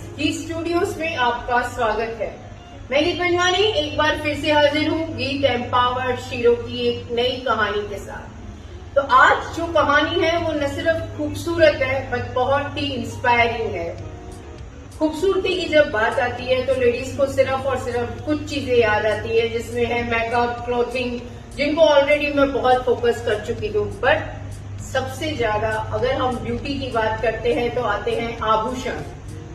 गीत स्टूडियोज में आपका स्वागत है। मैं गीत पंजवानी एक बार फिर से हाजिर हूँ गीत एम्पावर्ड शीरो की एक नई कहानी के साथ। तो आज जो कहानी है वो न सिर्फ खूबसूरत है बट बहुत ही इंस्पायरिंग है। खूबसूरती की जब बात आती है तो लेडीज को सिर्फ और सिर्फ कुछ चीजें याद आती है, जिसमें है मेकअप, क्लोथिंग, जिनको ऑलरेडी मैं बहुत फोकस कर चुकी हूँ। बट सबसे ज्यादा अगर हम ब्यूटी की बात करते हैं तो आते हैं आभूषण।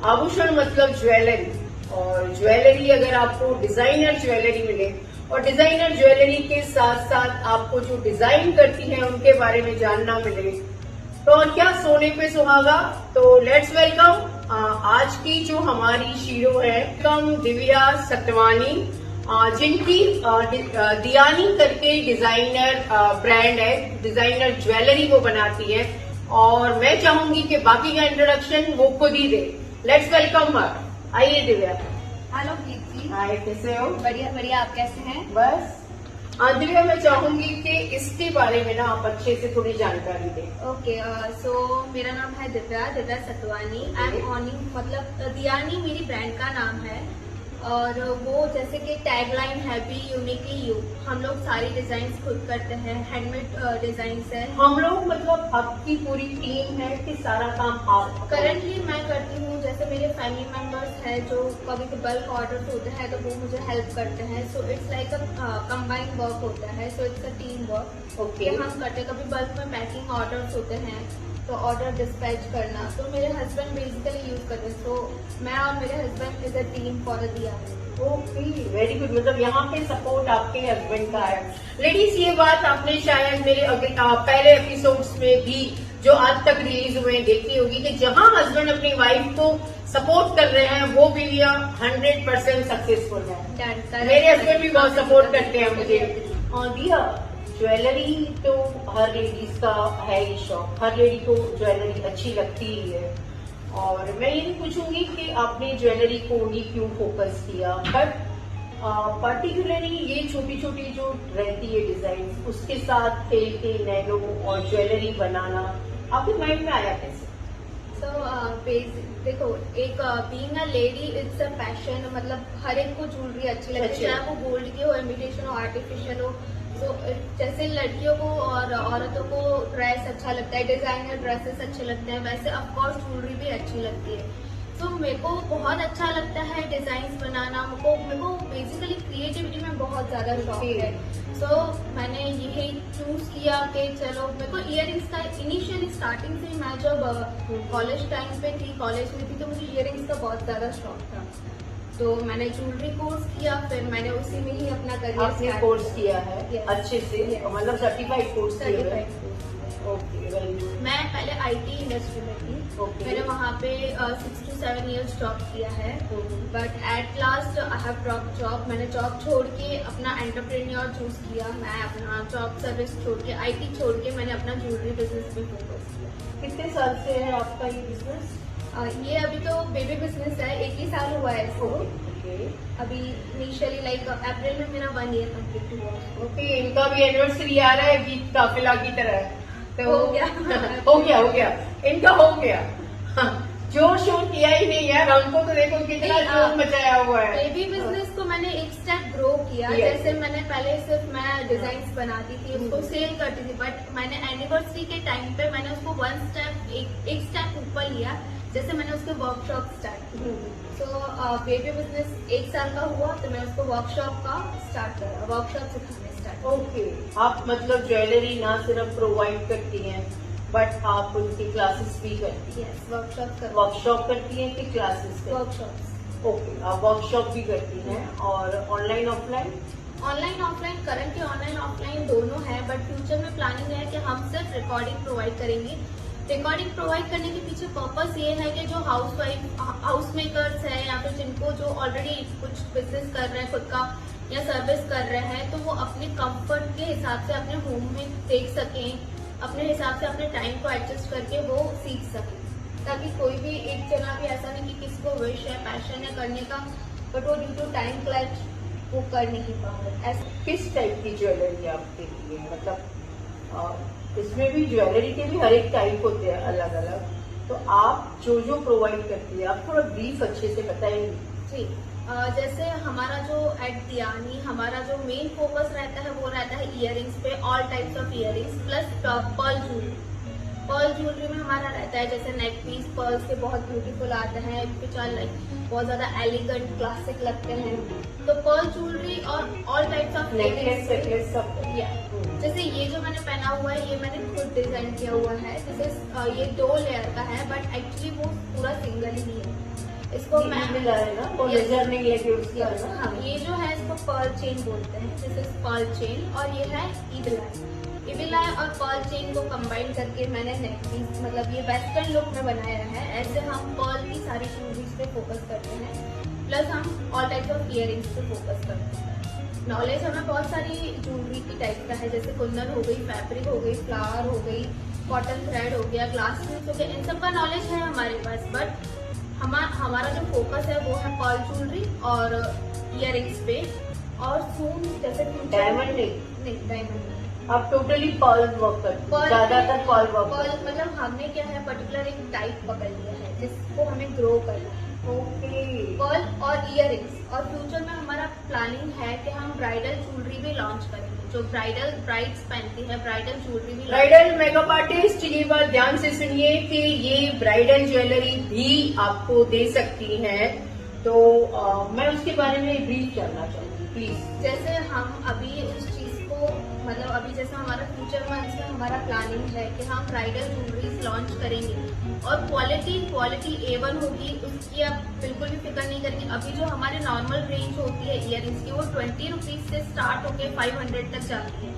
आभूषण मतलब ज्वेलरी, और ज्वेलरी अगर आपको डिजाइनर ज्वेलरी मिले और डिजाइनर ज्वेलरी के साथ साथ आपको जो डिजाइन करती है उनके बारे में जानना मिले तो और क्या सोने पे सुहागा। तो लेट्स वेलकम आज की जो हमारी शीरो है कम दिव्या सतवानी, जिनकी दियानी करके डिजाइनर ब्रांड है, डिजाइनर ज्वेलरी वो बनाती है। और मैं चाहूंगी कि बाकी का इंट्रोडक्शन वो खुद ही दे। लेट्स वेलकम हर। आइए दिव्या। हेलो गीत जी। हाय, कैसे हो? बढ़िया बढ़िया, आप कैसे हैं? बस दिव्या, मैं चाहूंगी कि इसके बारे में ना आप अच्छे से थोड़ी जानकारी दें। ओके, सो मेरा नाम है दिव्या सतवानी। आई एम ऑनिंग, मतलब दियानी मेरी ब्रांड का नाम है। और वो जैसे कि टैगलाइन है बी यूनिकली यू। हम लोग सारी डिजाइन खुद करते हैं, हैंडमेड डिजाइन है। हम लोग मतलब आपकी पूरी टीम है कि सारा काम आप? करंटली मैं करती हूँ, जैसे मेरे फैमिली मेंबर्स हैं जो कभी भी बल्क ऑर्डर होते हैं तो वो मुझे हेल्प करते हैं। So it's like a combined work होता है। So it's a team work. Okay. हम करते हैं, कभी बल्क में पैकिंग ऑर्डर्स होते हैं तो ऑर्डर डिस्पैच करना तो मेरे हस्बैंड बेसिकली यूज करते हैं। सो मैं और मेरे husband is a team for दिया। Okay, very good. मतलब यहाँ पे सपोर्ट आपके हस्बैंड का है। लेडीज, ये बात आपने शायद मेरे पहले एपिसोड्स में भी जो आज तक रिलीज हुए देखी होगी कि जहाँ हस्बैंड अपनी वाइफ को सपोर्ट कर रहे हैं वो भी लिया 100% सक्सेसफुल है। मेरे हस्बैंड भी बहुत सपोर्ट करते हैं मुझे। दिया, ज्वेलरी तो हर लेडीज का है ही शौक, हर लेडी को ज्वेलरी अच्छी लगती ही है। और मैं ये भी पूछूंगी कि आपने ज्वेलरी को ही क्यों फोकस किया, बट पर्टिकुलरली ये छोटी छोटी जो रहती है डिजाइन, उसके साथ खेल नैनो और ज्वेलरी बनाना आपके माइंड में आया कैसे? देखो, एक being a lady it's a passion. मतलब हर एक को ज्वेलरी अच्छी लगती है, चाहे वो गोल्ड की हो, इमिटेशन हो, आर्टिफिशियल हो। तो जैसे लड़कियों को और औरतों को ड्रेस अच्छा लगता है, डिजाइनर ड्रेसेस अच्छे लगते हैं, वैसे ऑफकोर्स ज्वेलरी भी अच्छी लगती है। तो मेरे को बहुत अच्छा लगता है डिजाइन बनाना। मेरे को बेसिकली क्रिएटिविटी में बहुत ज्यादा शौक है। सो मैंने यही चूज किया कि चलो, मेरे को इयररिंग्स का इनिशियली स्टार्टिंग से मैं जब कॉलेज टाइम पे थी, कॉलेज में थी, तो मुझे इयररिंग्स का बहुत ज्यादा शौक था। तो मैंने ज्वेलरी कोर्स किया, फिर मैंने उसी में ही अपना करियर कोर्स किया है। Yes. अच्छे से मतलब सर्टिफाइड कोर्स किया है। सर्टिफाइड। Okay, very good. मैं पहले आईटी इंडस्ट्री में थी। Okay. मैंने वहाँ पे 6 to 7 years जॉब किया है। But at last I have drop job. मैंने जॉब छोड़ के अपना एंटरप्रेन्योर चूज किया। मैं अपना जॉब सर्विस छोड़ के, आईटी छोड़ के मैंने अपना ज्वेलरी बिजनेस पे फोकस किया। कितने साल से है आपका ये बिजनेस? ये अभी तो बेबी बिजनेस है, 1 ही साल हुआ है इसको। ओके। अभी इनिशियली लाइक अप्रैल में मेरा 1 year कंप्लीट हुआ। ओके, इनका भी एनिवर्सरी आ रहा है गीत काफिला की तरह। तो हो गया। हो गया इनका हो गया। हाँ, जोर शोर किया ही नहीं यार, हमको तो देखो कितना जोर मचाया हुआ है। बेबी बिजनेस को मैंने एक स्टेप ग्रो किया। जैसे मैंने पहले सिर्फ मैं डिजाइन बनाती थी, उसको सेल करती थी। बट मैंने एनिवर्सरी के टाइम पे मैंने उसको एक स्टेप ऊपर लिया। जैसे मैंने उसके वर्कशॉप स्टार्ट की। तो बेबी बिजनेस 1 साल का हुआ तो मैं उसको वर्कशॉप का स्टार्ट करा, वर्कशॉप सिखाने स्टार्ट। ओके, आप मतलब ज्वेलरी ना सिर्फ प्रोवाइड करती हैं बट आप उनकी क्लासेस भी करती हैं? यस, वर्कशॉप करती हैं कि क्लासेस? वर्कशॉप। ओके, आप वर्कशॉप भी करती हैं। और online offline? Online offline, currently online offline दोनों है। बट फ्यूचर में प्लानिंग है कि हम सिर्फ रिकॉर्डिंग प्रोवाइड करेंगे। रिकॉर्डिंग प्रोवाइड करने के पीछे पर्पस ये है कि जो हाउस मेकर्स है या फिर जिनको जो ऑलरेडी कुछ बिजनेस कर रहे हैं खुद का या सर्विस कर रहे हैं, तो वो अपने कंफर्ट के हिसाब से अपने होम में देख सकें, अपने हिसाब से अपने टाइम को एडजस्ट करके वो सीख सकें। ताकि कोई भी एक जना भी ऐसा नहीं कि किसी को विश है, पैशन है करने का, बट वो ड्यू टू टाइम क्लच वो कर नहीं पा रहे। किस टाइप की ज्वेलरी आपके लिए? मतलब इसमें भी ज्वेलरी के भी हर एक टाइप होते हैं अलग अलग। तो आप जो जो प्रोवाइड करती है आप थोड़ा ब्रीफ अच्छे से बताएंगे। जी, जैसे हमारा जो एट दियानी हमारा जो मेन फोकस रहता है वो रहता है इयरिंग्स पे, all types of earrings plus pearl jewellery. Pearl jewellery में हमारा रहता है जैसे नेक पीस पर्ल्स के बहुत ब्यूटीफुल आते हैं, विच आर लाइक बहुत ज्यादा एलिगेंट क्लासिक लगते हैं। तो पर्ल ज्वेलरी और ऑल टाइप्स ऑफ नेकलेस सब। जैसे ये जो मैंने पहना हुआ है ये मैंने खुद डिजाइन किया हुआ है। जैसे ये 2 लेयर का है बट एक्चुअली वो पूरा सिंगल ही है। इसको मैं मिला है ना, वो लेजर नहीं लेके उसका है ना। हाँ, ये जो है इसको पर्ल चेन बोलते हैं, दिस इज पर्ल चेन। और ये है इविल आई और पर्ल चेन को कंबाइन करके मैंने नेक पीस मतलब ये वेस्टर्न लुक में बनाया है। ऐसे हम पर्ल की सारी ज्वेलरीज पे फोकस करते हैं, प्लस हम ऑल टाइप्स ऑफ इयरिंग्स पे फोकस करते हैं। नॉलेज हमें बहुत सारी ज्वेलरी की टाइप का है, जैसे कुंदन हो गई, फैब्रिक हो गई, फ्लावर हो गई, कॉटन थ्रेड हो गया, ग्लास पीस हो गया, इन सब का नॉलेज है हमारे पास। बट हमारा जो फोकस है वो है पर्ल ज्वेलरी और इयरिंग्स पे। और सून जैसे डायमंड नहीं डायमंड आप टोटली पर्ल वर्क करते हैं, ज्यादातर पर्ल वर्क। मतलब हमने क्या है पर्टिकुलर एक टाइप पकड़ लिया है जिसको हमें ग्रो करना है। ओके। पर्ल और इयरिंग्स। और फ्यूचर में हमारा प्लानिंग है कि हम ब्राइडल ज्वेलरी भी लॉन्च करेंगे, जो ब्राइड्स पहनती है ब्राइडल ज्वेलरी भी। ब्राइडल मेकअप आर्टिस्ट ये बात ध्यान से सुनिए कि ये ब्राइडल ज्वेलरी भी आपको दे सकती हैं। तो मैं उसके बारे में ब्रीफ जानना चाहूंगी प्लीज। जैसे हम अभी उस चीज को मतलब अभी जैसे हमारा फ्यूचर मंथ्स में हमारा प्लानिंग है कि हम ब्राइडल ज्वेलरीज लॉन्च करेंगे और क्वालिटी A1 होगी, उसकी आप बिल्कुल भी फिक्र नहीं करेंगे। अभी जो हमारे नॉर्मल रेंज होती है इयरिंग्स की वो 20 रुपीज से स्टार्ट होके 500 तक जाती है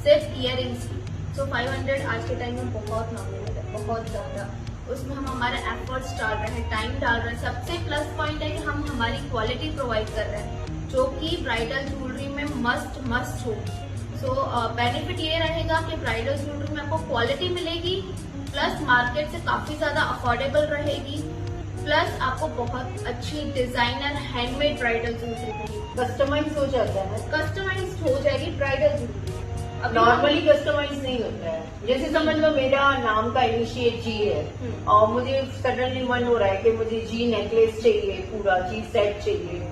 सिर्फ इयरिंग्स की। तो 500 आज के टाइम में बहुत नॉमिनल है, बहुत ज्यादा। उसमें हम हमारे एफर्ट्स डाल रहे हैं, टाइम डाल रहे हैं। सबसे प्लस पॉइंट है कि हम हमारी क्वालिटी प्रोवाइड कर रहे हैं जो कि ब्राइडल ज्वेलरी में मस्ट हो। सो बेनिफिट ये रहेगा कि ब्राइडल ज्वेलरी में आपको क्वालिटी मिलेगी, प्लस मार्केट से काफी ज्यादा अफोर्डेबल रहेगी, प्लस आपको बहुत अच्छी डिजाइनर हैंडमेड ब्राइडल ज्वेलरी मिलेगी। कस्टमाइज हो जाता है, कस्टमाइज हो जाएगी ब्राइडल ज्वेलरी। नॉर्मली कस्टमाइज नहीं होता है। जैसे समझ लो मेरा नाम का इनिशिएट जी है और मुझे सडनली मन हो रहा है कि मुझे जी नेकलेस चाहिए, पूरा जी सेट चाहिए,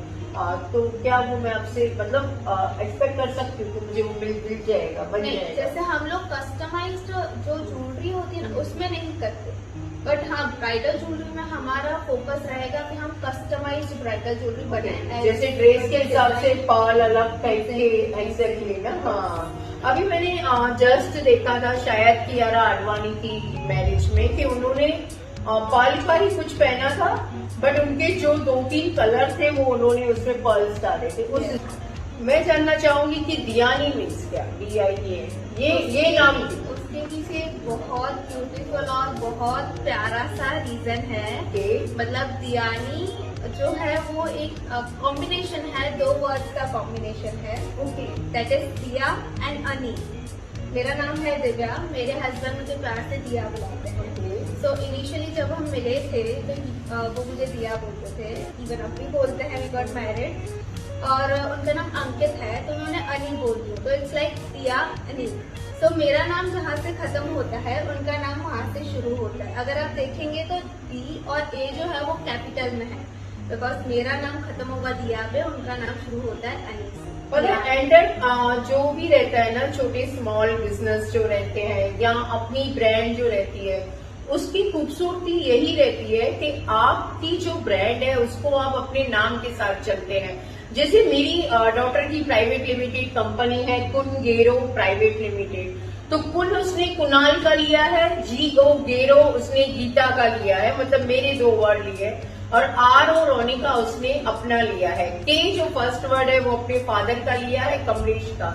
तो क्या वो मैं आपसे मतलब एक्सपेक्ट कर सकती हूँ कि मुझे वो मिल जाएगा, बन जाएगा? जैसे हम लोग कस्टमाइज्ड जो ज्वेलरी होती है ना उसमें नहीं करते, बट हाँ ब्राइडल ज्वेलरी में हमारा फोकस रहेगा कि हम कस्टमाइज्ड ब्राइडल ज्वेलरी बनाए। जैसे ड्रेस के हिसाब से पर्ल अलग टाइप के एग्जैक्टली ना। हाँ, अभी मैंने जस्ट देखा था शायद कियारा आडवाणी की मैरिज में कि उन्होंने पर्ल का ही कुछ पहना था, बट उनके जो 2-3 कलर थे वो उन्होंने उसमें पर्ल्स डाले थे। मैं जानना चाहूंगी कि दियानी मीन्स क्या, DIA ये नाम उसके पीछे एक बहुत ब्यूटीफुल और बहुत प्यारा सा रीजन है। मतलब दियानी जो है वो एक कॉम्बिनेशन है, 2 वर्ड्स का कॉम्बिनेशन है। ओके, दैट इज दिया एंड अनी। मेरा नाम है दिव्या, मेरे हस्बैंड मुझे प्यार से दिया बुलाते हैं। सो इनिशियली जब हम मिले थे तो वो मुझे दिया बोलते थे, इवन अब भी बोलते हैं, वी गॉट मैरिड। और उनका नाम अंकित है तो उन्होंने अनी बोल दिया, तो इट्स लाइक दिया अनी। सो मेरा नाम जहाँ से खत्म होता है उनका नाम वहाँ से शुरू होता है। अगर आप देखेंगे तो डी और ए जो है वो कैपिटल में है, बिकॉज मेरा नाम खत्म होगा दिया पे, उनका नाम शुरू होता है अनी से। और एंडर जो भी रहता है ना, छोटे स्मॉल बिजनेस जो रहते हैं या अपनी ब्रांड जो रहती है, उसकी खूबसूरती यही रहती है कि आपकी जो ब्रांड है उसको आप अपने नाम के साथ चलते हैं। जैसे मेरी डॉटर की प्राइवेट लिमिटेड कंपनी है कुन-गेरो प्राइवेट लिमिटेड, तो कुन उसने कुणाल का लिया है, गेरो उसने गीता का लिया है, मतलब मेरे 2 वर्ड लिए, और आर और रोनिका उसने अपना लिया है। के जो फर्स्ट वर्ड है वो अपने फादर का लिया है, कमलेश का।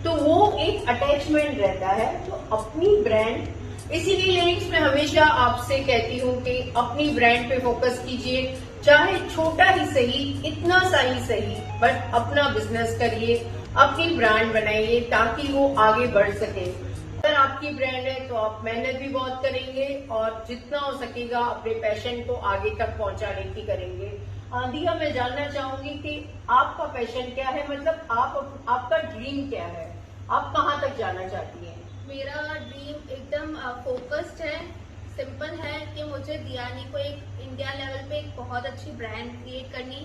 तो वो एक अटैचमेंट रहता है। तो अपनी ब्रांड, इसीलिए लिरिक्स में हमेशा आपसे कहती हूँ कि अपनी ब्रांड पे फोकस कीजिए, चाहे छोटा ही सही, इतना सा ही सही, बट अपना बिजनेस करिए, अपनी ब्रांड बनाइए ताकि वो आगे बढ़ सके। अगर आपकी ब्रांड है तो आप मेहनत भी बहुत करेंगे और जितना हो सकेगा अपने पैशन को आगे तक पहुंचाने की करेंगे। दिया, मैं जानना चाहूंगी कि आपका पैशन क्या है, मतलब आपका ड्रीम क्या है, आप कहाँ तक जाना चाहती हैं? मेरा ड्रीम एकदम फोकस्ड है, सिंपल है कि मुझे दियानी को एक इंडिया लेवल पे एक बहुत अच्छी ब्रांड क्रिएट करनी,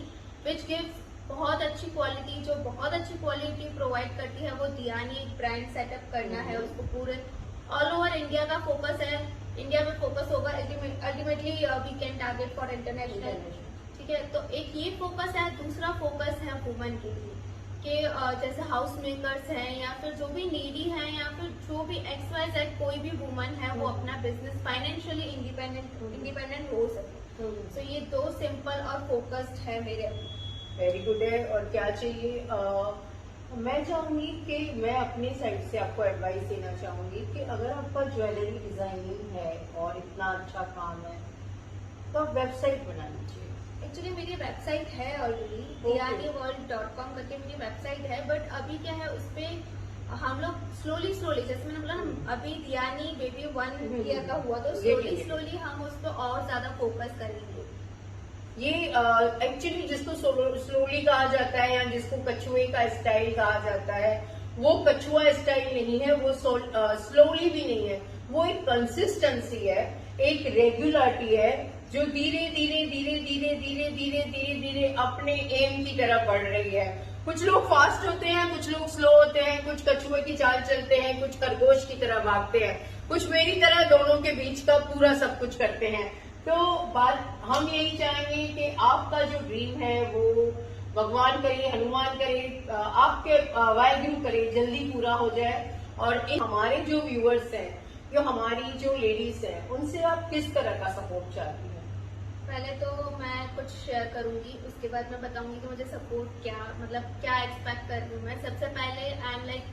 विच गिव्स बहुत अच्छी क्वालिटी, जो बहुत अच्छी क्वालिटी प्रोवाइड करती है, वो दियानी एक ब्रांड सेटअप करना है उसको पूरे ऑल ओवर इंडिया का फोकस है। इंडिया में फोकस होगा, ultimately we can target for international, ठीक है। तो एक ये फोकस है। दूसरा फोकस है वुमेन के लिए कि जैसे हाउस मेकर्स हैं या फिर जो भी नीडी हैं या फिर जो भी XYZ कोई भी वुमन है वो अपना बिजनेस फाइनेंशियली इंडिपेंडेंट हो सके। तो ये दो सिंपल और फोकस्ड है मेरे। वेरी गुड है। और क्या चाहिए, मैं चाहूंगी कि मैं अपनी साइड से आपको एडवाइस देना चाहूंगी कि अगर आपका ज्वेलरी डिजाइनिंग है और इतना अच्छा काम है तो आप वेबसाइट बना लीजिए। एक्चुअली मेरी वेबसाइट है ऑलरेडी, diyaniworld.com करके मेरी वेबसाइट है, बट अभी क्या है उस पे हम लोग स्लोली जैसे मैंने बोला ना, अभी दियानी बेबी 1 ईयर का हुआ तो स्लोली हम उस पर और ज्यादा फोकस करेंगे। ये एक्चुअली जिसको स्लोली कहा जाता है या जिसको कछुए का स्टाइल कहा जाता है, वो कछुआ स्टाइल नहीं है, वो स्लोली भी नहीं है, वो एक कंसिस्टेंसी है, एक रेगुलरिटी है जो धीरे धीरे अपने एम की तरफ बढ़ रही है। कुछ लोग फास्ट होते हैं, कुछ लोग स्लो होते हैं, कुछ कछुए की चाल चलते हैं, कुछ खरगोश की तरह भागते हैं, कुछ मेरी तरह दोनों के बीच का पूरा सब कुछ करते हैं। तो बात हम यही चाहेंगे कि आपका जो ड्रीम है वो भगवान करे, हनुमान करे, आपके वाहिगुरु करे, जल्दी पूरा हो जाए। और हमारे जो व्यूअर्स हैं, जो हमारी जो लेडीज हैं, उनसे आप किस तरह का सपोर्ट चाहती हैं? पहले तो मैं कुछ शेयर करूंगी, उसके बाद मैं बताऊंगी कि मुझे सपोर्ट क्या एक्सपेक्ट कर रही हूँ। मैं सबसे पहले आई एम लाइक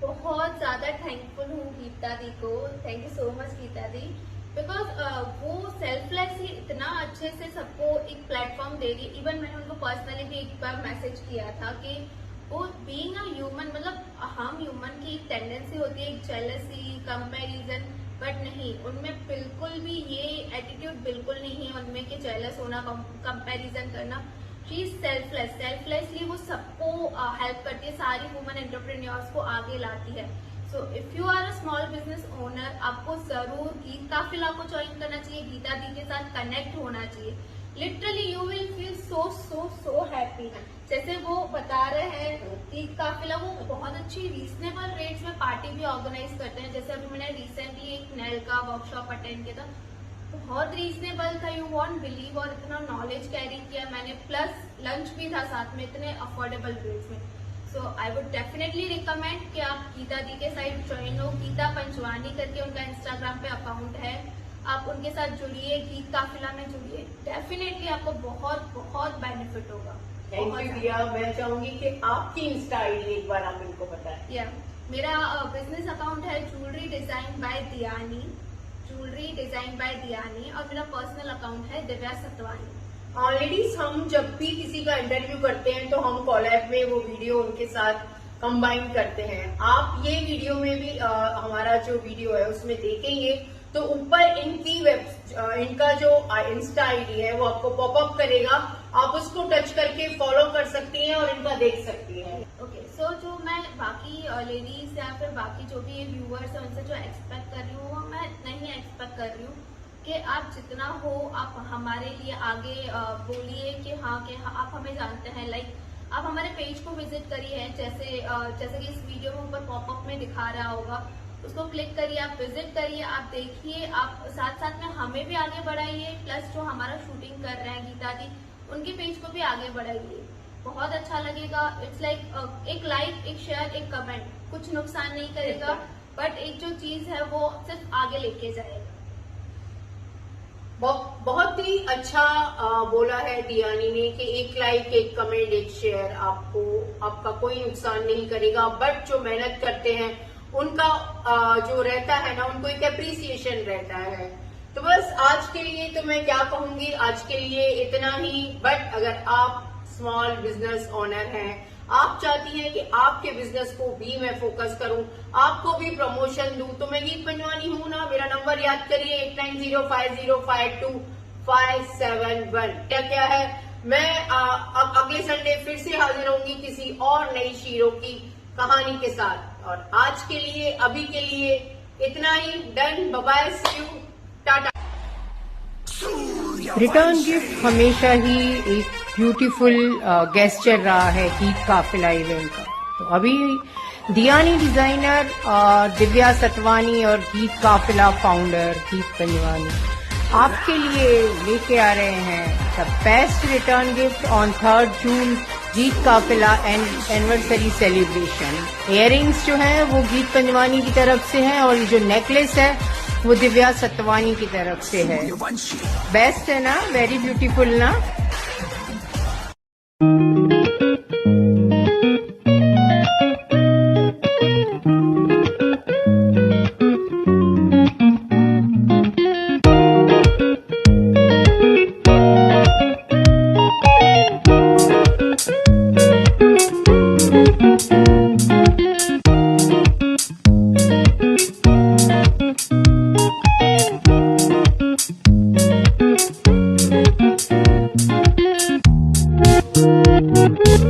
बहुत ज्यादा थैंकफुल हूँ गीता दी को। Thank you so much Geeta di, because वो सेल्फलेसली इतना अच्छे से सबको एक प्लेटफॉर्म दे रही। इवन मैंने उनको पर्सनली भी एक बार मैसेज किया था कि वो बीइंग अ ह्यूमन, मतलब हम ह्यूमन की एक टेंडेंसी होती है, एक जेलसी, कंपैरिजन, बट नहीं, उनमें बिल्कुल भी ये एटीट्यूड बिल्कुल नहीं है उनमें कि जेलस होना, कंपैरिजन करना। शी इज सेल्फलेसली वो सबको हेल्प करती है, सारी वुमेन एंटरप्रेन्योर्स को आगे लाती है। So if you are a small business owner, आपको जरूर गीत काफिला को ज्वाइन करना चाहिए, गीता दी के साथ कनेक्ट होना चाहिए। Literally you will feel so happy. जैसे वो बता रहे हैं गीत काफिला, वो बहुत अच्छी रीजनेबल रेट्स में पार्टी भी ऑर्गेनाइज करते हैं। जैसे अभी मैंने रिसेंटली एक नेल का वर्कशॉप अटेंड किया था, बहुत रीजनेबल था, यू वॉन्ट बिलीव, और इतना नॉलेज कैरी किया मैंने, प्लस लंच भी था साथ में, इतने अफोर्डेबल रेट्स में। सो आई वुड डेफिनेटली रिकमेंड कि आप गीता दी के साइड ज्वाइन हो। गीता पंचवानी करके उनका इंस्टाग्राम पे अकाउंट है, आप उनके साथ जुड़िए, गीत काफिला में जुड़िए, डेफिनेटली आपको बहुत बेनिफिट होगा। थैंक यू दिया। मैं चाहूंगी कि आपकी इंस्टा आईडी एक बार आप इनको बताएं। मेरा बिजनेस अकाउंट है ज्वेलरी डिजाइन बाय दियानी, और मेरा पर्सनल अकाउंट है दिव्या सतवानी। लेडीज, हम जब भी किसी का इंटरव्यू करते हैं तो हम कोलैब में वो वीडियो उनके साथ कंबाइन करते हैं। आप ये वीडियो में भी हमारा जो वीडियो है उसमें देखेंगे तो ऊपर इनका जो इंस्टा आईडी है वो आपको पॉपअप करेगा, आप उसको टच करके फॉलो कर सकती हैं और इनका देख सकती हैं। ओके, सो जो मैं बाकी लेडीज या फिर बाकी जो भी व्यूअर्स है उनसे जो एक्सपेक्ट कर रही हूँ, वो मैं नहीं एक्सपेक्ट कर रही हूँ कि आप जितना हो आप हमारे लिए आगे बोलिए कि आप हमें जानते हैं। लाइक आप हमारे पेज को विजिट करिए, जैसे कि इस वीडियो में ऊपर पॉपअप में दिखा रहा होगा, उसको क्लिक करिए, आप विजिट करिए, आप देखिए, आप साथ में हमें भी आगे बढ़ाइए, प्लस जो हमारा शूटिंग कर रहे हैं गीता दी, उनके पेज को भी आगे बढ़ाइए, बहुत अच्छा लगेगा। इट्स लाइक एक लाइक, एक शेयर, एक कमेंट कुछ नुकसान नहीं करेगा, बट एक जो चीज है वो सिर्फ आगे लेके जाएगा। बहुत ही अच्छा बोला है दियानी ने कि एक लाइक, एक कमेंट, एक शेयर आपका कोई नुकसान नहीं करेगा, बट जो मेहनत करते हैं उनका जो रहता है ना, उनको एक एप्रिसिएशन रहता है। तो बस आज के लिए तो मैं क्या कहूंगी, आज के लिए इतना ही। बट अगर आप स्मॉल बिजनेस ओनर हैं, आप चाहती हैं कि आपके बिजनेस को भी मैं फोकस करूं, आपको भी प्रमोशन दूं, तो मैं गीत पंजवानी हूं ना। मेरा नंबर याद करिए 8905052571। क्या है, मैं अगले संडे फिर से हाजिर होंगी किसी और नई शीरों की कहानी के साथ। और आज के लिए, अभी के लिए इतना ही। Done, bye bye, see you, tata. Return gift हमेशा ही एक ब्यूटीफुल गेस्चर रहा है गीत काफिला इवेंट का। तो अभी दियानी डिजाइनर और दिव्या सतवानी और गीत काफिला फाउंडर गीत पंजवानी आपके लिए लेके आ रहे हैं the best return gift on 3 जून गीत काफिला एनिवर्सरी सेलिब्रेशन। इयररिंग्स जो है वो गीत पंजवानी की तरफ से है और ये जो नेकलेस है वो दिव्या सतवानी की तरफ से है। बेस्ट है ना, वेरी ब्यूटीफुल ना। Thank you.